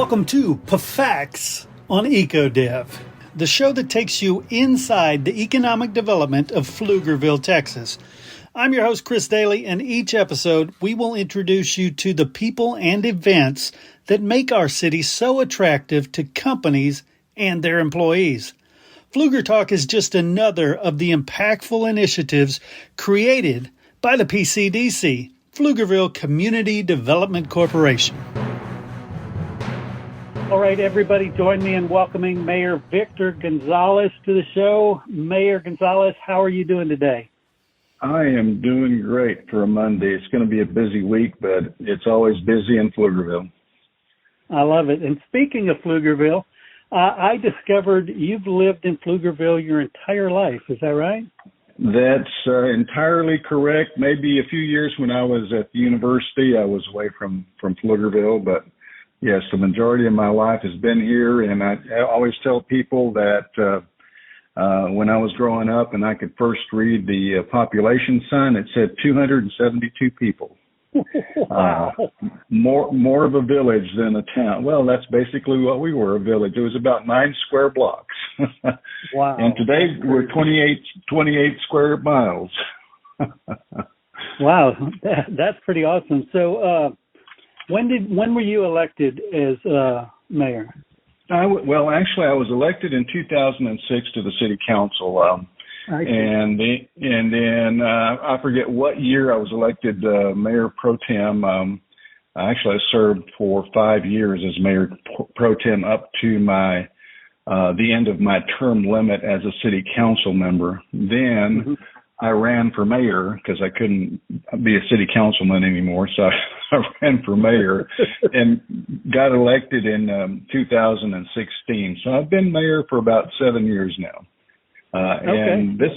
Welcome to PFACS on EcoDev, the show that takes you inside the economic development of Pflugerville, Texas. I'm your host, Chris Daly, and each episode we will introduce you to the people and events that make our city so attractive to companies and their employees. Pfluger Talk is just another of the impactful initiatives created by the PCDC, Pflugerville Community Development Corporation. All right, everybody, join me in welcoming Mayor Victor Gonzales to the show. Mayor Gonzales, how are you doing today? I am doing great for a Monday. It's going to be a busy week, but it's always busy in Pflugerville. I love it. And speaking of Pflugerville, I discovered you've lived in Pflugerville your entire life. Is that right? That's entirely correct. Maybe a few years when I was at the university, I was away from Pflugerville, but yes, the majority of my life has been here. And I always tell people that when I was growing up and I could first read the population sign, it said 272 people. Wow. More of a village than a town. Well, that's basically what we were, a village. It was about 9 square blocks. Wow. And today we're 28 square miles. Wow, that's pretty awesome. So when were you elected as mayor? Well, actually, I was elected in 2006 to the city council. And then I forget what year I was elected mayor pro tem. Actually, I served for 5 years as mayor pro tem up to the end of my term limit as a city council member. Then I ran for mayor because I couldn't be a city councilman anymore. So I ran for mayor and got elected in 2016. So I've been mayor for about 7 years now. And this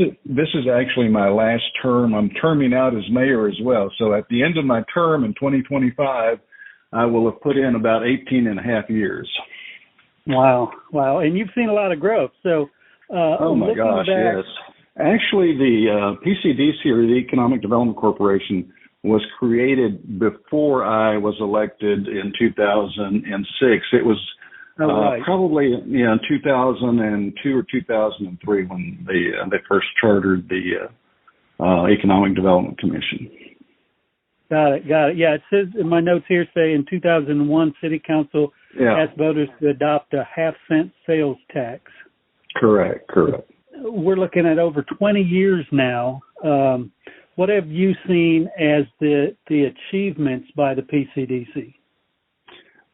is actually my last term. I'm terming out as mayor as well. So at the end of my term in 2025, I will have put in about 18 and a half years. Wow. And you've seen a lot of growth. So, oh my gosh, yes. Actually, the PCDC, or the Economic Development Corporation, was created before I was elected in 2006. It was probably in 2002 or 2003 when they first chartered the Economic Development Commission. Got it. Yeah, it says in my notes here, say in 2001, City Council asked voters to adopt a half-cent sales tax. Correct. We're looking at over 20 years now. What have you seen as the achievements by the PCDC?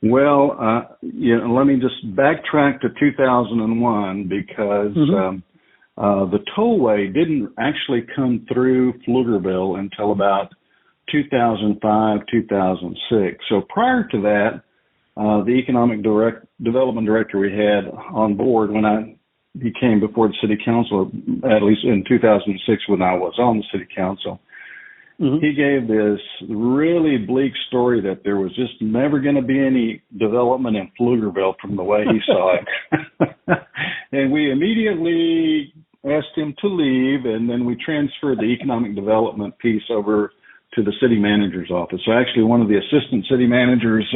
Well, let me just backtrack to 2001 because the tollway didn't actually come through Pflugerville until about 2005, 2006. So prior to that, the Economic Development Director we had on board when he came before the City Council, at least in 2006 when I was on the City Council, he gave this really bleak story that there was just never going to be any development in Pflugerville from the way he saw it. And we immediately asked him to leave, and then we transferred the economic development piece over to the city manager's office. So actually one of the assistant city managers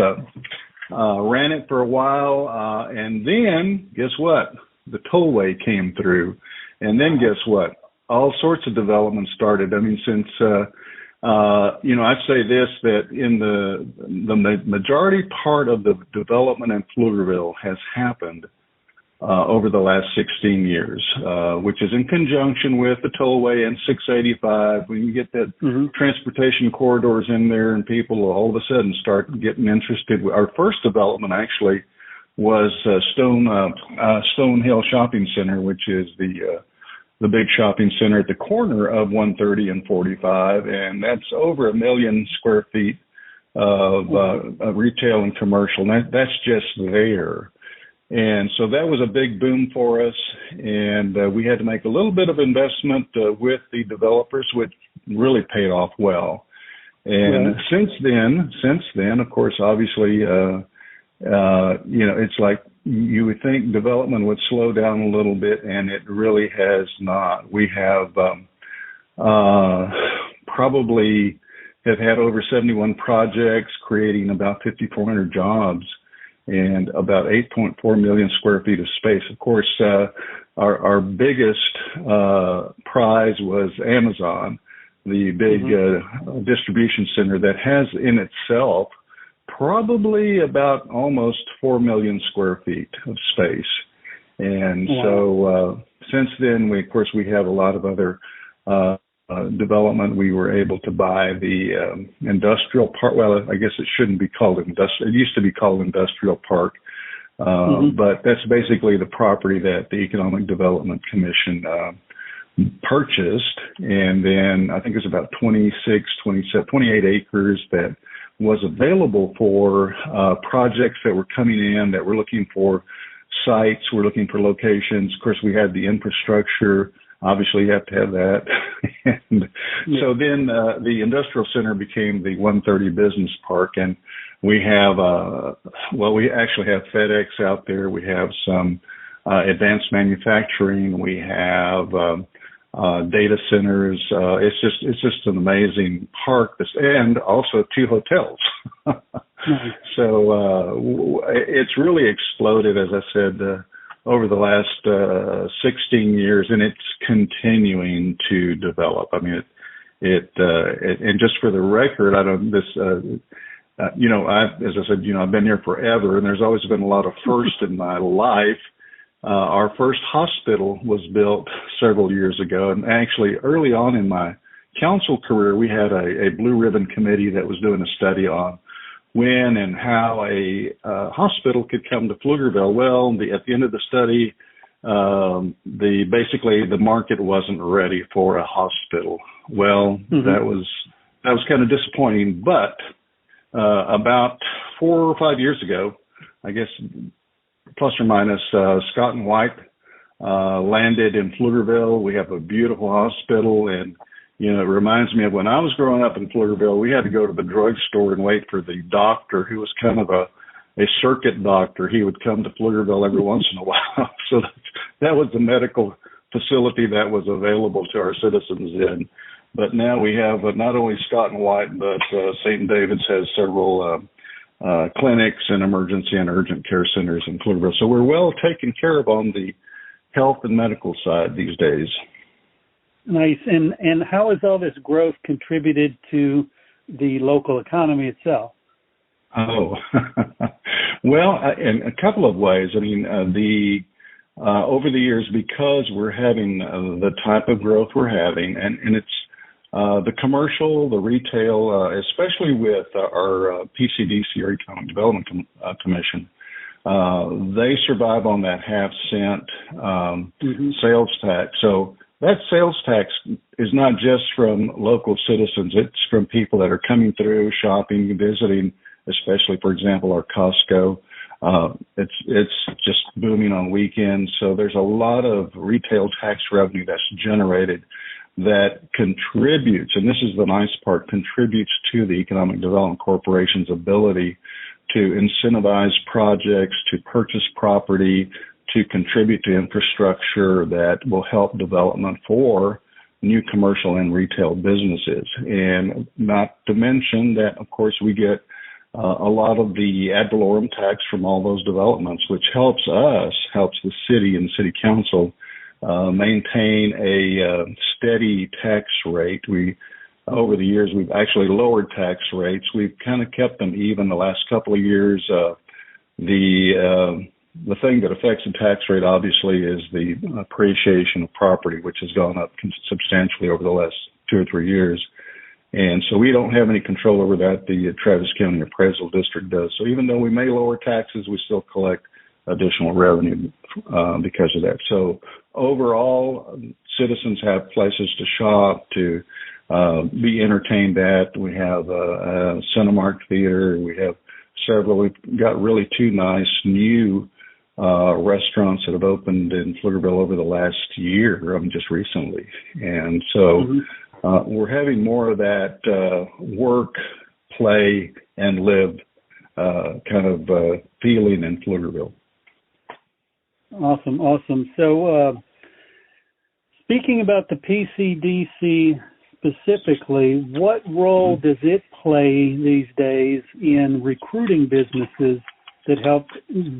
ran it for a while, and then guess what? The tollway came through, and then guess what? All sorts of development started. I mean, since I say this, that in the majority part of the development in Pflugerville has happened over the last 16 years, which is in conjunction with the tollway and 685. When you get that transportation corridors in there, and people will all of a sudden start getting interested. Our first development actually was Stone Hill Shopping Center, which is the big shopping center at the corner of 130 and 45, and that's over 1 million square feet of retail and commercial. And that's just there. And so that was a big boom for us, and we had to make a little bit of investment with the developers, which really paid off well. And since then, of course, obviously, it's like you would think development would slow down a little bit, and it really has not. We have probably have had over 71 projects creating about 5,400 jobs and about 8.4 million square feet of space. Of course, our biggest prize was Amazon, the big distribution center that has in itself probably about almost 4 million square feet of space. And so since then, we have a lot of other development. We were able to buy the industrial park. Well, I guess it shouldn't be called industrial. It used to be called Industrial Park. But that's basically the property that the Economic Development Commission purchased. And then I think it was about 28 acres that was available for projects that were coming in, that were looking for sites, we're looking for locations. Of course, we had the infrastructure. Obviously, you have to have that. And so then the industrial center became the 130 Business Park, and we have, we actually have FedEx out there. We have some advanced manufacturing. We have data centers. It's just an amazing park, and also 2 hotels. So it's really exploded, as I said, over the last 16 years, and it's continuing to develop. I mean, and just for the record, as I said, I've been here forever, and there's always been a lot of firsts in my life. Our first hospital was built several years ago, and actually early on in my council career, we had a blue ribbon committee that was doing a study on when and how a hospital could come to Pflugerville. Well, at the end of the study, basically the market wasn't ready for a hospital. Well, that was kind of disappointing. But about 4 or 5 years ago, I guess plus or minus, Scott and White landed in Pflugerville. We have a beautiful hospital, and it reminds me of when I was growing up in Pflugerville. We had to go to the drugstore and wait for the doctor, who was kind of a circuit doctor. He would come to Pflugerville every once in a while. So that was the medical facility that was available to our citizens then. But now we have not only Scott and White, but St. David's has several clinics and emergency and urgent care centers in Pflugerville. So we're well taken care of on the health and medical side these days. Nice. And how has all this growth contributed to the local economy itself? Oh, well, in a couple of ways. I mean, over the years, because we're having the type of growth we're having, and it's the commercial, the retail, especially with our PCDC, or Economic Development Commission, they survive on that half-cent sales tax. So that sales tax is not just from local citizens. It's from people that are coming through, shopping, visiting, especially, for example, our Costco. It's just booming on weekends. So there's a lot of retail tax revenue that's generated that contributes, and this is the nice part, contributes to the Economic Development Corporation's ability to incentivize projects, to purchase property, to contribute to infrastructure that will help development for new commercial and retail businesses. And not to mention that, of course, we get a lot of the ad valorem tax from all those developments, which helps the city and city council maintain a steady tax rate. Over the years, we've actually lowered tax rates. We've kind of kept them even the last couple of years. The thing that affects the tax rate, obviously, is the appreciation of property, which has gone up substantially over the last 2 or 3 years. And so we don't have any control over that. The Travis County Appraisal District does. So even though we may lower taxes, we still collect additional revenue because of that. So overall, citizens have places to shop, to be entertained at. We have a Cinemark Theater. We have several. We've got really 2 nice new restaurants that have opened in Pflugerville over the last year, just recently. And so we're having more of that work, play, and live kind of feeling in Pflugerville. Awesome. So speaking about the PCDC specifically, what role does it play these days in recruiting businesses that help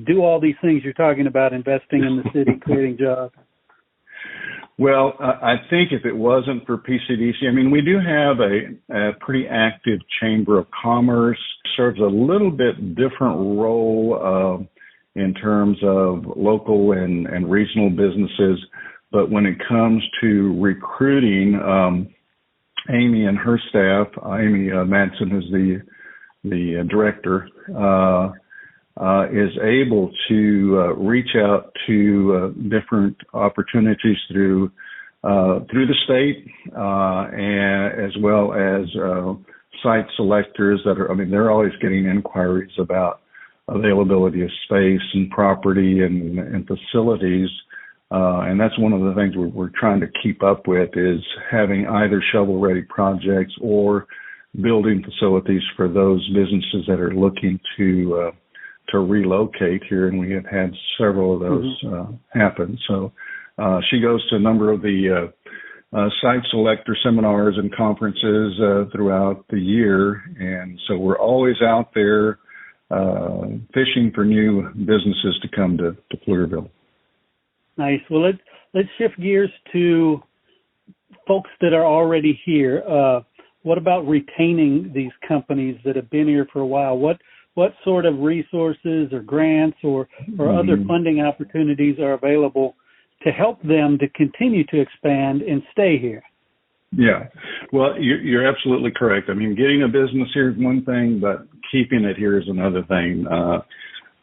do all these things you're talking about, investing in the city, creating jobs? Well, I think if it wasn't for PCDC, I mean, we do have a pretty active Chamber of Commerce, serves a little bit different role in terms of local and regional businesses. But when it comes to recruiting, Amy and her staff, Amy Madsen is the director, is able to reach out to different opportunities through the state, and as well as site selectors that are. I mean, they're always getting inquiries about availability of space and property and facilities, and that's one of the things we're trying to keep up with, is having either shovel-ready projects or building facilities for those businesses that are looking to relocate here, and we have had several of those happen. So she goes to a number of the site selector seminars and conferences throughout the year, and so we're always out there fishing for new businesses to come to Pflugerville. Nice. Well, let's shift gears to folks that are already here. What about retaining these companies that have been here for a while? What sort of resources or grants or other funding opportunities are available to help them to continue to expand and stay here? Yeah, well, you're absolutely correct. I mean, getting a business here is one thing, but keeping it here is another thing.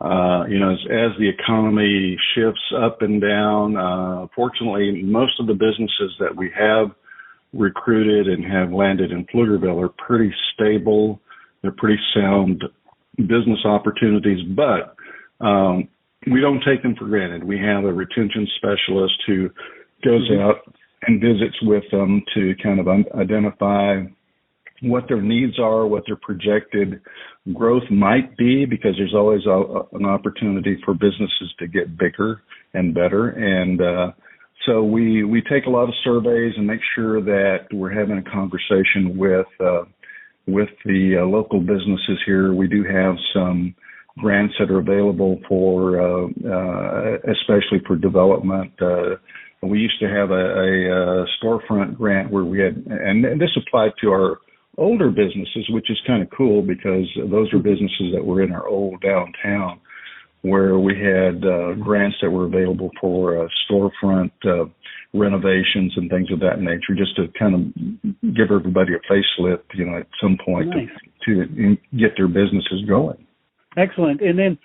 As the economy shifts up and down, fortunately, most of the businesses that we have recruited and have landed in Pflugerville are pretty stable. They're pretty sound business opportunities, but we don't take them for granted. We have a retention specialist who goes out and visits with them to kind of identify what their needs are, what their projected growth might be, because there's always an opportunity for businesses to get bigger and better. And so we take a lot of surveys and make sure that we're having a conversation with the local businesses here. We do have some grants that are available for, especially for development. We used to have a storefront grant where we had, and this applied to our older businesses, which is kind of cool because those are businesses that were in our old downtown, where we had grants that were available for storefront renovations and things of that nature, just to kind of give everybody a facelift, at some point. Nice. to get their businesses going. Excellent. And then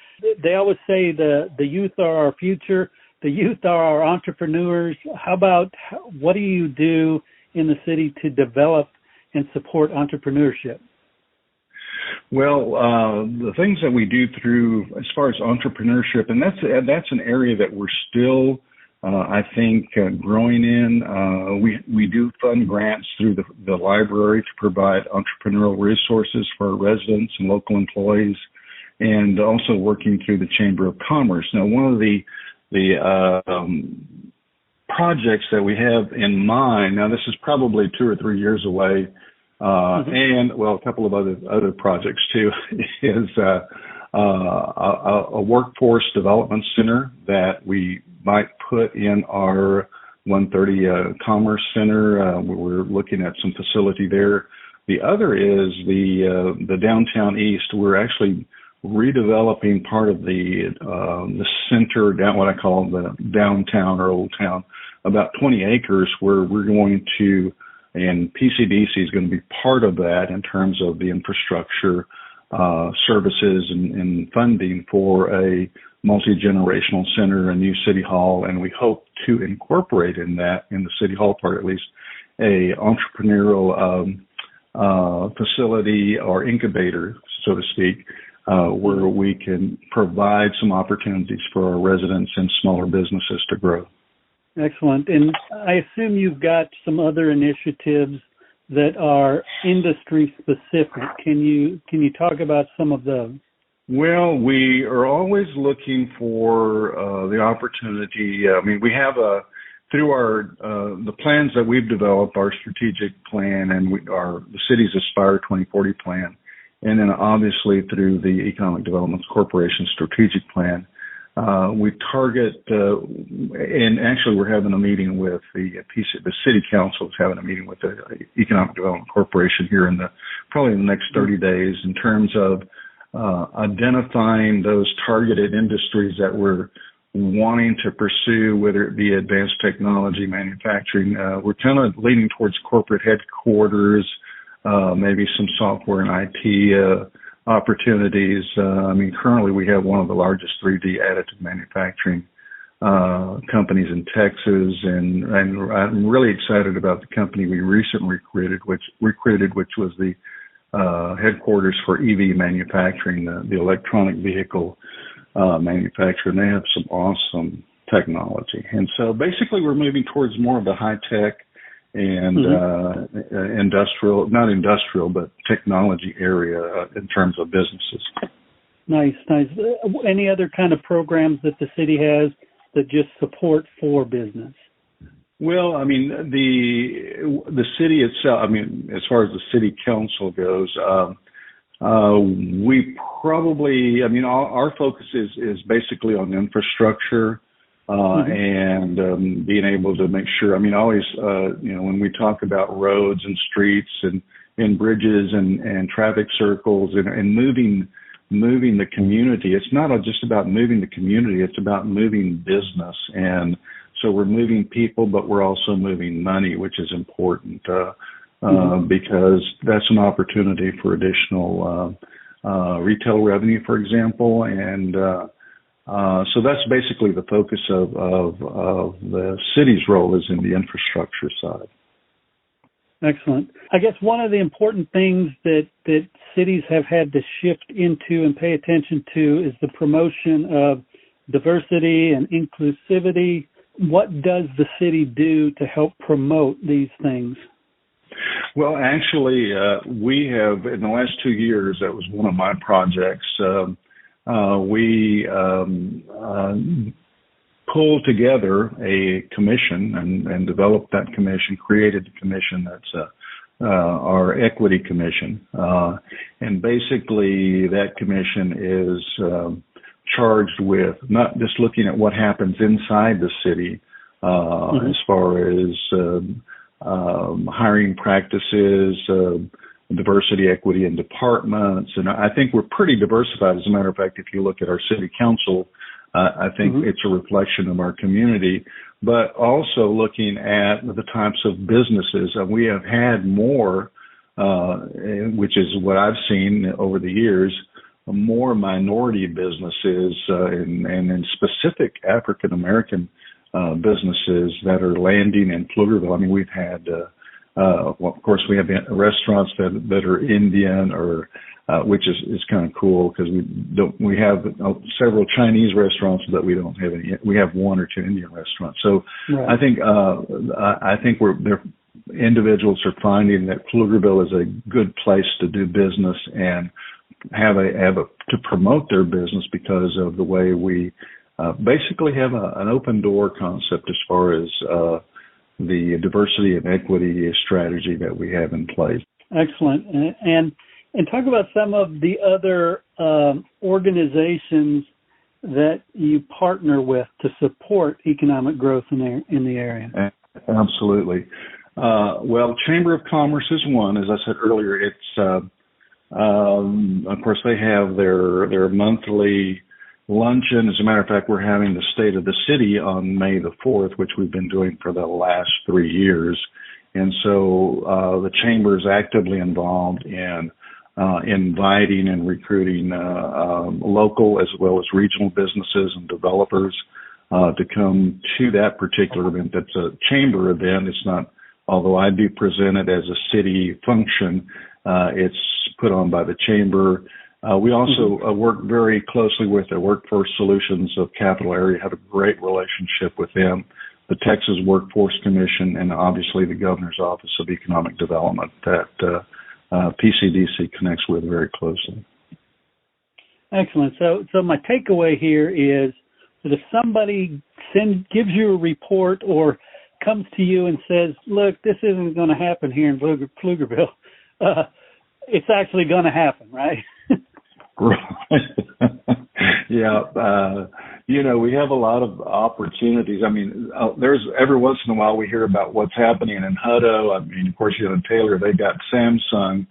they always say the youth are our future. The youth are our entrepreneurs. How about what do you do in the city to develop and support entrepreneurship? Well, the things that we do through, as far as entrepreneurship, and that's an area that we're still, I think, growing in. We do fund grants through the library to provide entrepreneurial resources for our residents and local employees, and also working through the Chamber of Commerce. Now, one of the projects that we have in mind, now this is probably 2 or 3 years away, and a couple of other projects too, is a workforce development center that we might put in our 130 Commerce Center. We're looking at some facility there. The other is the downtown east. We're actually redeveloping part of the center, what I call the downtown or old town, about 20 acres, where we're going to, and PCDC is going to be part of that in terms of the infrastructure, services and funding for a multi-generational center, a new city hall, and we hope to incorporate in the city hall part at least, a entrepreneurial facility or incubator, so to speak, where we can provide some opportunities for our residents and smaller businesses to grow. Excellent. And I assume you've got some other initiatives that are industry specific. Can you talk about some of those? Well, we are always looking for the opportunity. I mean, we have through our the plans that we've developed, our strategic plan and the city's Aspire 2040 plan. and then obviously through the Economic Development Corporation strategic plan. We target, and actually we're having a meeting with the City Council is having a meeting with the Economic Development Corporation here probably in the next 30 days in terms of identifying those targeted industries that we're wanting to pursue, whether it be advanced technology, manufacturing. We're kind of leaning towards corporate headquarters, maybe some software and IT opportunities. Currently we have one of the largest 3D additive manufacturing companies in Texas, and I'm really excited about the company we recently recruited, which was the headquarters for EV manufacturing, the electronic vehicle manufacturer, and they have some awesome technology. And so basically we're moving towards more of the high tech and not industrial, but technology area in terms of businesses. Nice. Any other kind of programs that the city has that just support for business? Well, the city itself, as far as the city council goes, we probably, our focus is basically on infrastructure, and being able to make sure, always, when we talk about roads and streets and bridges and traffic circles and moving the community, it's not just about moving the community, it's about moving business. And so we're moving people, but we're also moving money, which is important, because that's an opportunity for additional retail revenue, for example. And so that's basically the focus of the city's role is in the infrastructure side. Excellent. I guess one of the important things that cities have had to shift into and pay attention to is the promotion of diversity and inclusivity. What does the city do to help promote these things? Well, actually, we have, in the last 2 years, that was one of my projects. We pulled together a commission and developed that commission, created the commission that's our equity commission. And basically that commission is charged with not just looking at what happens inside the city as far as hiring practices, diversity, equity in departments. And I think we're pretty diversified. As a matter of fact, if you look at our city council, I think it's a reflection of our community, but also looking at the types of businesses. We have had more, which is what I've seen over the years, more minority businesses and in specific African-American businesses that are landing in Pflugerville. We've had, well, of course, we have restaurants that are Indian, or which is kind of cool because we have several Chinese restaurants, but we don't have any. We have 1 or 2 Indian restaurants. So right. I think individuals are finding that Pflugerville is a good place to do business and have to promote their business because of the way we basically have an open door concept as far as the diversity and equity strategy that we have in place. Excellent. And talk about some of the other organizations that you partner with to support economic growth in the area. Absolutely. Well, Chamber of Commerce is one. As I said earlier, it's of course they have their monthly luncheon. As a matter of fact, we're having the State of the City on May the 4th, which we've been doing for the last 3 years. And so the Chamber is actively involved in inviting and recruiting local as well as regional businesses and developers to come to that particular event. That's a Chamber event. It's not, although I do present it as a city function, it's put on by the Chamber. We also work very closely with the Workforce Solutions of Capital Area, have a great relationship with them, the Texas Workforce Commission, and obviously the Governor's Office of Economic Development that PCDC connects with very closely. Excellent. So my takeaway here is that if somebody gives you a report or comes to you and says, look, this isn't going to happen here in Pflugerville, it's actually going to happen, right? Right. Yeah. We have a lot of opportunities. I mean, there's every once in a while we hear about what's happening in Hutto. I mean, of course, Taylor, they got Samsung.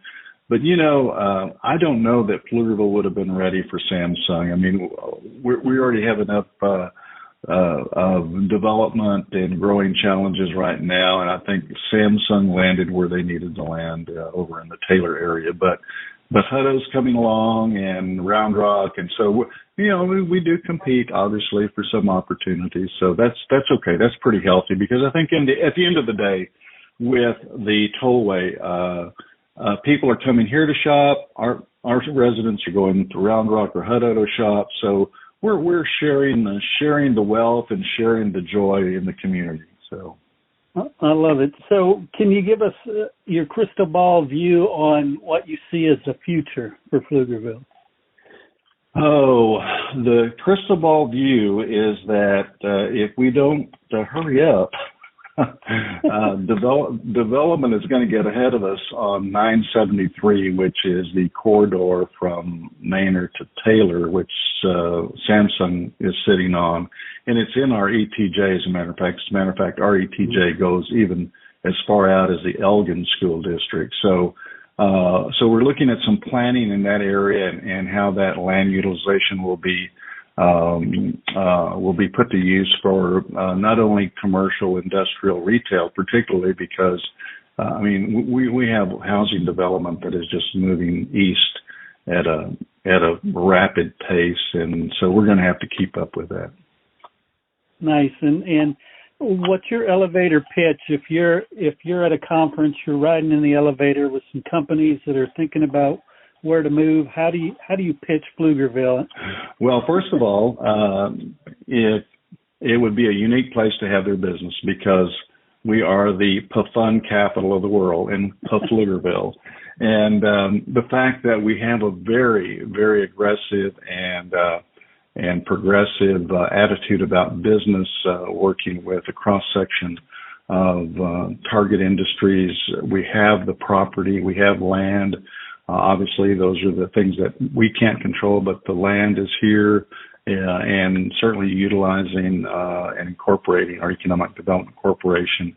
But, I don't know that Pflugerville would have been ready for Samsung. I mean, we already have enough of development and growing challenges right now. And I think Samsung landed where they needed to land over in the Taylor area. But Hutto's coming along and Round Rock. And so, we do compete, obviously, for some opportunities. So that's okay. That's pretty healthy because I think at the end of the day, with the tollway, people are coming here to shop. Our residents are going to Round Rock or Hutto to shop. So we're sharing the wealth and sharing the joy in the community. So I love it. So can you give us your crystal ball view on what you see as the future for Pflugerville? Oh, the crystal ball view is that if we don't hurry up, development is going to get ahead of us on 973, which is the corridor from Maynard to Taylor, which Samsung is sitting on, and it's in our ETJ. As a matter of fact, our ETJ goes even as far out as the Elgin School District. So we're looking at some planning in that area and how that land utilization will be put to use for not only commercial, industrial, retail, particularly because we have housing development that is just moving east at a rapid pace, and so we're going to have to keep up with that. Nice. And what's your elevator pitch? If you're at a conference, you're riding in the elevator with some companies that are thinking about where to move, how do you pitch Pflugerville? Well, first of all, it would be a unique place to have their business because we are the PFUN capital of the world in Pflugerville. And the fact that we have a very, very aggressive and progressive attitude about business, working with a cross-section of target industries. We have the property, we have land. Obviously, those are the things that we can't control, but the land is here, and certainly utilizing and incorporating our Economic Development Corporation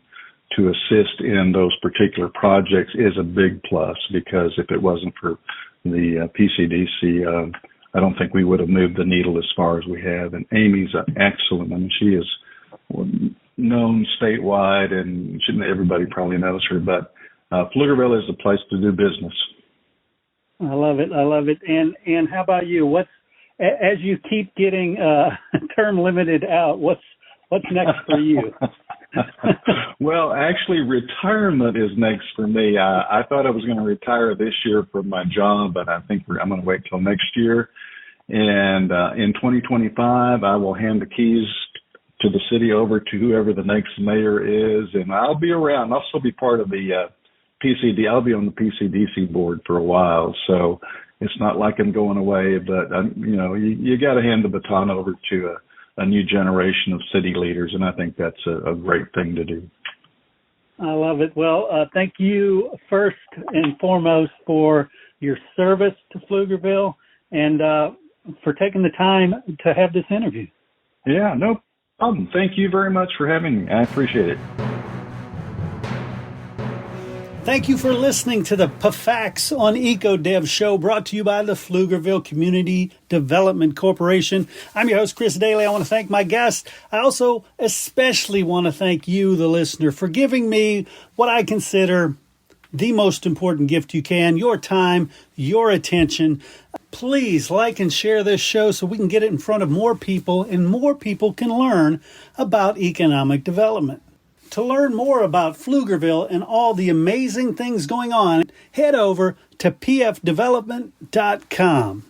to assist in those particular projects is a big plus, because if it wasn't for the PCDC, I don't think we would have moved the needle as far as we have. And Amy's excellent. I mean, she is known statewide, and everybody probably knows her, but Pflugerville is the place to do business. I love it. And how about you? As you keep getting term limited out, what's next for you? Well, actually, retirement is next for me. I thought I was going to retire this year from my job, but I think I'm going to wait till next year. And in 2025, I will hand the keys to the city over to whoever the next mayor is, and I'll be around. I'll still be part of the PCD. I'll be on the PCDC board for a while, so it's not like I'm going away. But you got to hand the baton over to a new generation of city leaders, and I think that's a great thing to do. I love it. Well, thank you first and foremost for your service to Pflugerville and for taking the time to have this interview. Yeah, no problem. Thank you very much for having me. I appreciate it. Thank you for listening to the PFAX on EcoDev show, brought to you by the Pflugerville Community Development Corporation. I'm your host, Chris Daly. I want to thank my guests. I also especially want to thank you, the listener, for giving me what I consider the most important gift you can, your time, your attention. Please like and share this show so we can get it in front of more people and more people can learn about economic development. To learn more about Pflugerville and all the amazing things going on, head over to pfdevelopment.com.